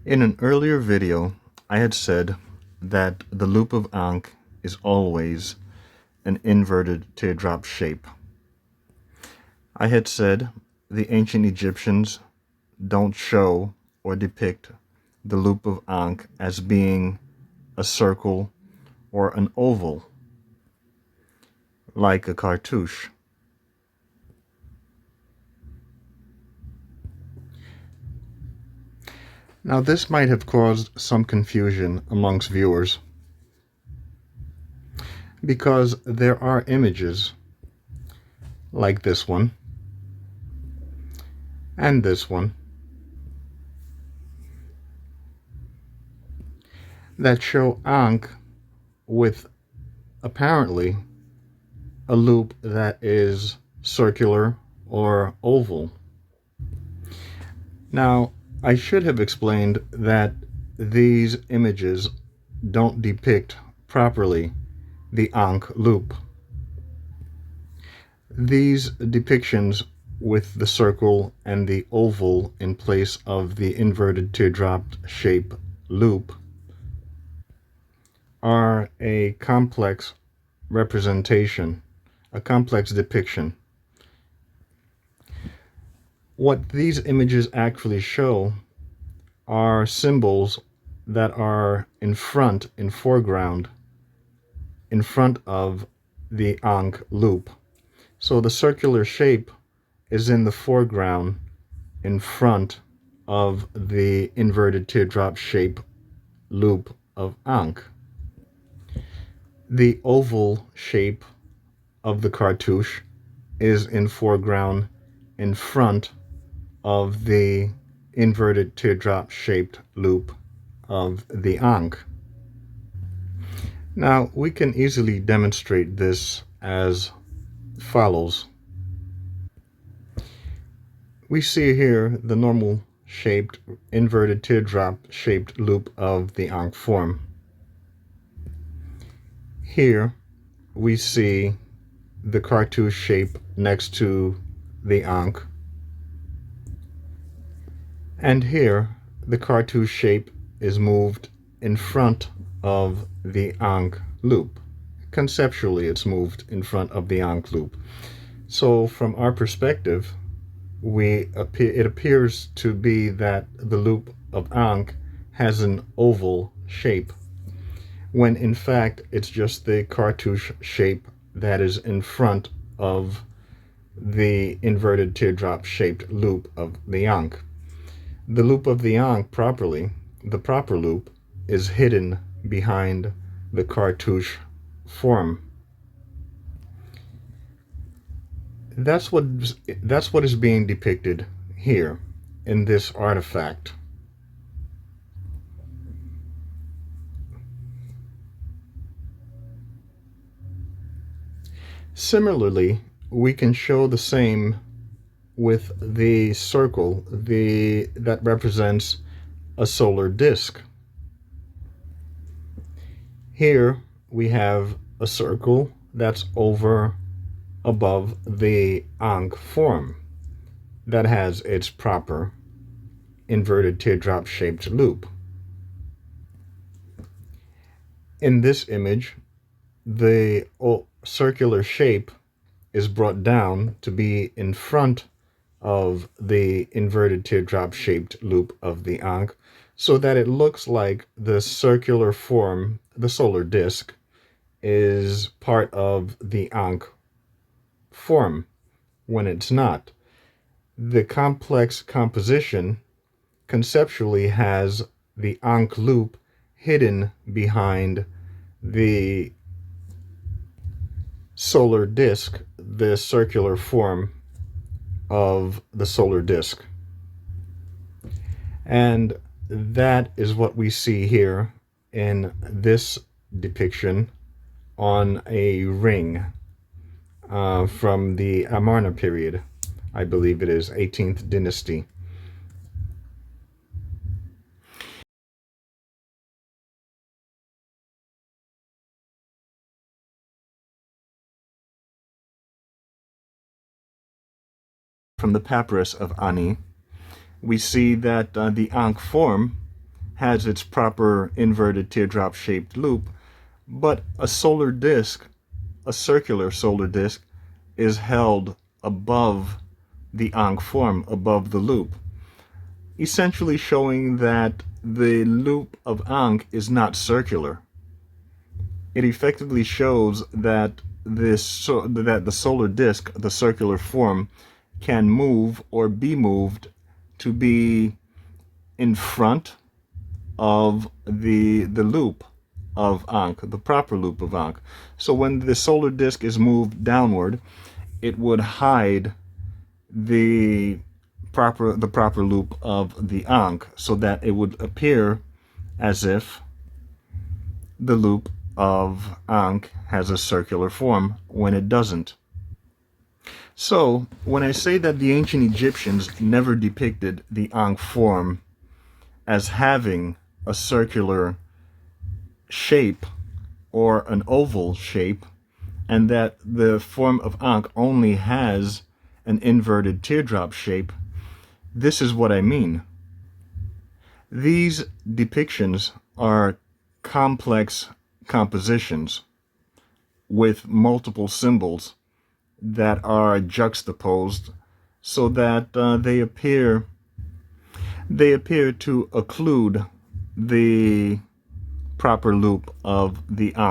In an earlier video, I had said that the loop of Ankh is always an inverted teardrop shape. I had said the ancient Egyptians don't show or depict the loop of Ankh as being a circle or an oval, like a cartouche. Now, this might have caused some confusion amongst viewers because there are images like this one and this one that show Ankh with apparently a loop that is circular or oval. Now, I should have explained that these images don't depict properly the Ankh loop. These depictions with the circle and the oval in place of the inverted teardrop shape loop are a complex representation, a complex depiction. What these images actually show are symbols that are in foreground, in front of the Ankh loop. So the circular shape is in the foreground, in front of the inverted teardrop shape loop of Ankh. The oval shape of the cartouche is in foreground, in front of the inverted teardrop shaped loop of the Ankh. Now, we can easily demonstrate this as follows. We see here the normal shaped inverted teardrop shaped loop of the Ankh form. Here we see the cartouche shape next to the Ankh, and here the cartouche shape is moved in front of the Ankh loop. Conceptually, it's moved in front of the Ankh loop. So from our perspective, it appears to be that the loop of Ankh has an oval shape, when in fact it's just the cartouche shape that is in front of the inverted teardrop shaped loop of the Ankh. The loop of the Ankh the proper loop, is hidden behind the cartouche form. That's what is being depicted here in this artifact. Similarly, we can show the same with the circle that represents a solar disk. Here we have a circle that's above the Ankh form that has its proper inverted teardrop shaped loop. In this image, the circular shape is brought down to be in front of the inverted teardrop shaped loop of the Ankh, so that it looks like the circular form, the solar disk, is part of the Ankh form, when it's not. The complex composition conceptually has the Ankh loop hidden behind the solar disk, the circular form of the solar disk. And that is what we see here in this depiction on a ring from the Amarna period. I believe it is 18th dynasty. From the papyrus of Ani, we see that the Ankh form has its proper inverted teardrop shaped loop, but a solar disk, a circular solar disk, is held above the Ankh form, above the loop, essentially showing that the loop of Ankh is not circular. It effectively shows that that the solar disk, the circular form, can move or be moved to be in front of the loop of Ankh, the proper loop of Ankh. So when the solar disk is moved downward, it would hide the proper loop of the Ankh, so that it would appear as if the loop of Ankh has a circular form when it doesn't. So when I say that the ancient Egyptians never depicted the Ankh form as having a circular shape or an oval shape, and that the form of Ankh only has an inverted teardrop shape, this is what I mean. These depictions are complex compositions with multiple symbols that are juxtaposed so that they appear to occlude the proper loop of the Ankh.